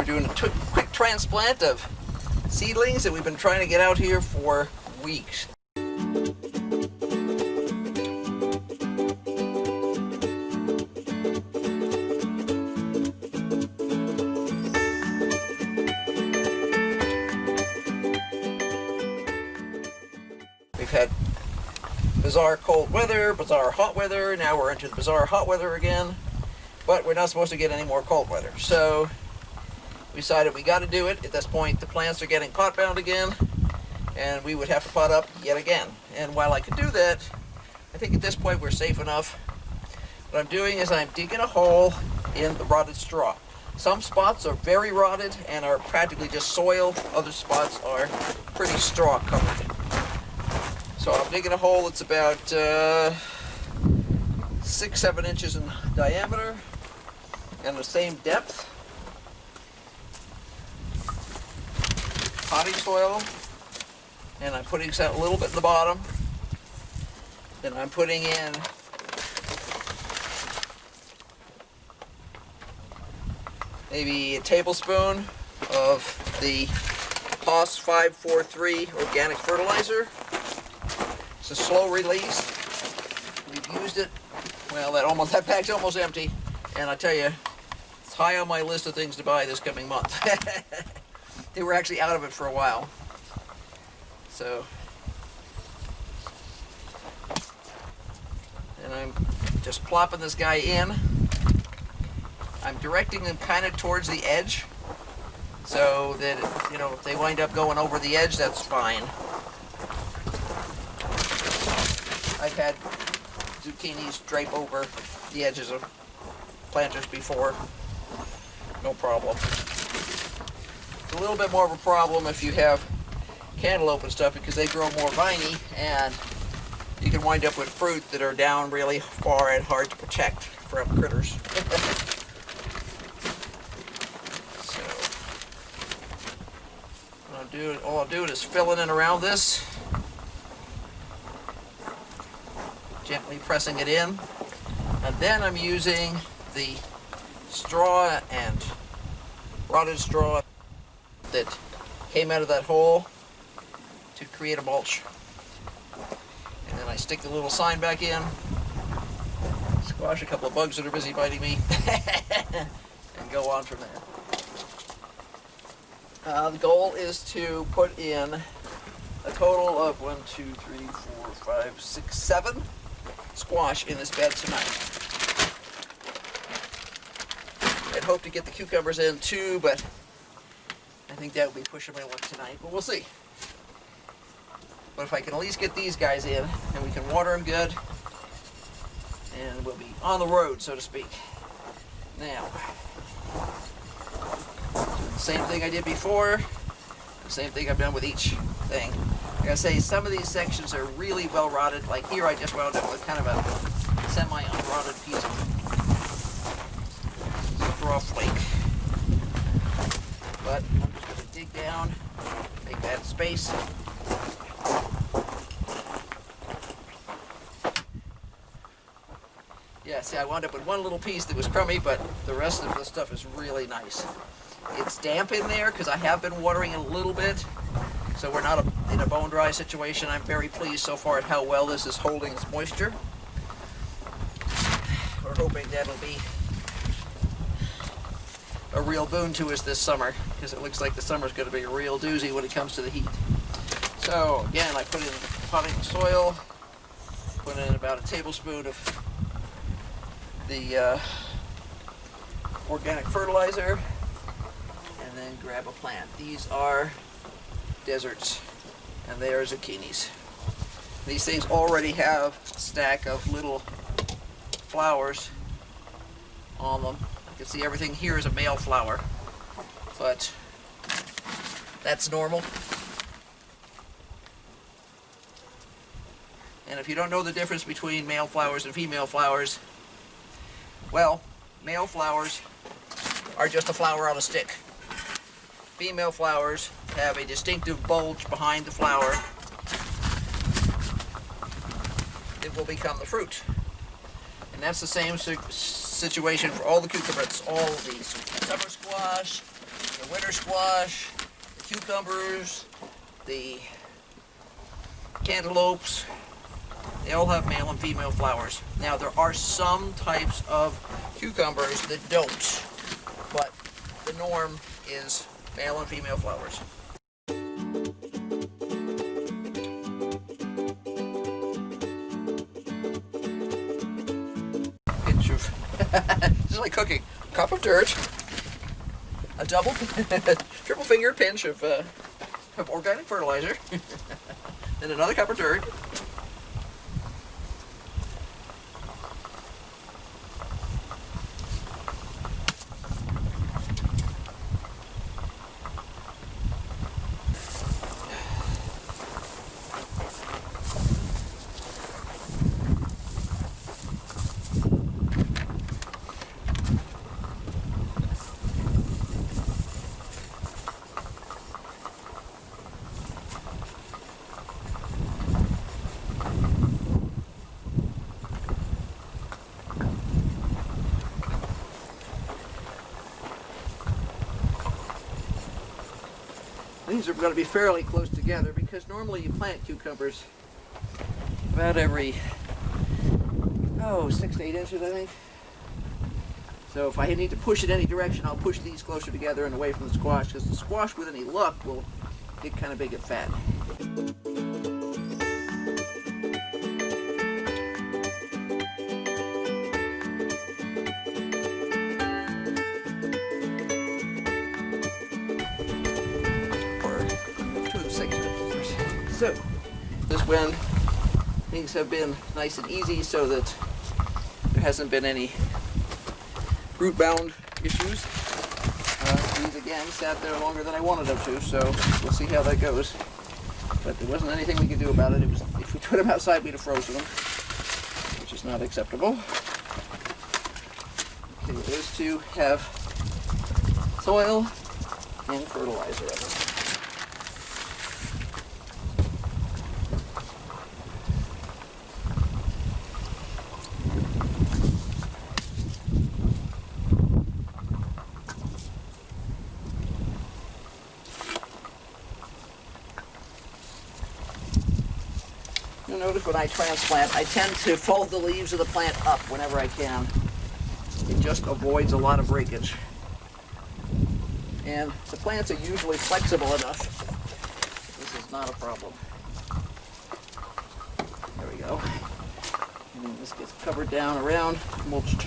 doing a quick transplant of seedlings that we've been trying to get out here for weeks. We've had bizarre cold weather, bizarre hot weather. Now we're into the bizarre hot weather again, but we're not supposed to get any more cold weather. So we decided we got to do it. At this point, the plants are getting pot bound again, and we would have to pot up yet again. And while I could do that, I think at this point we're safe enough. What I'm doing is I'm digging a hole in the rotted straw. Some spots are very rotted and are practically just soil. Other spots are pretty straw covered. So I'm digging a hole that's about 6-7 inches in diameter and the same depth. Potting soil, and I'm putting a little bit in the bottom. Then I'm putting in maybe a tablespoon of the POS 543 organic fertilizer. It's a slow release. We've used it. Well, that bag's almost empty, and I tell you, it's high on my list of things to buy this coming month. They were actually out of it for a while. So, and I'm just plopping this guy in. I'm directing them kind of towards the edge, so that, you know, if they wind up going over the edge, that's fine. I've had zucchinis drape over the edges of planters before. No problem. It's a little bit more of a problem if you have cantaloupe and stuff, because they grow more viney, and you can wind up with fruit that are down really far and hard to protect from critters. So, all I'll do is fill it in around this, gently pressing it in, and then I'm using the straw and rotted straw that came out of that hole to create a mulch. And then I stick the little sign back in, squash a couple of bugs that are busy biting me, and go on from there. The goal is to put in a total of 1, 2, 3, 4, 5, 6, 7 squash in this bed tonight. I'd hope to get the cucumbers in too, but I think that would be pushing my luck tonight, but we'll see. But if I can at least get these guys in, and we can water them good, and we'll be on the road, so to speak. Now, the same thing I did before, the same thing I've done with each thing. I gotta say, some of these sections are really well rotted. Like here, I just wound up with kind of a semi-unrotted piece of straw flake. But I'm just gonna dig down, make that space. Yeah, see, I wound up with one little piece that was crummy, but the rest of the stuff is really nice. It's damp in there because I have been watering it a little bit, so we're not in a bone dry situation. I'm very pleased so far at how well this is holding its moisture. We're hoping that'll be a real boon to us this summer, because it looks like the summer's going to be a real doozy when it comes to the heat. So again, I put in potting soil, put in about a tablespoon of the organic fertilizer, and then grab a plant. These are deserts, and they are zucchinis. These things already have a stack of little flowers on them. You can see everything here is a male flower, but that's normal. And if you don't know the difference between male flowers and female flowers, well, male flowers are just a flower on a stick. Female flowers have a distinctive bulge behind the flower that will become the fruit. And that's the same situation for all the cucumbers, all these summer squash, the the winter squash, the cucumbers, the cantaloupes, they all have male and female flowers. Now there are some types of cucumbers that don't, but the norm is male and female flowers. Pinch of, just like cooking, cup of dirt, a triple finger pinch of organic fertilizer, and another cup of dirt. These are going to be fairly close together because normally you plant cucumbers about every 6 to 8 inches, I think. So if I need to push it any direction, I'll push these closer together and away from the squash, because the squash, with any luck, will get kind of big and fat. So, this wind, things have been nice and easy so that there hasn't been any root-bound issues. These again sat there longer than I wanted them to, so we'll see how that goes. But there wasn't anything we could do about it. If we put them outside, we'd have frozen them, which is not acceptable. Okay, those two have soil and fertilizer in them. You'll notice when I transplant, I tend to fold the leaves of the plant up whenever I can. It just avoids a lot of breakage. And the plants are usually flexible enough. This is not a problem. There we go. And then this gets covered down around, mulched.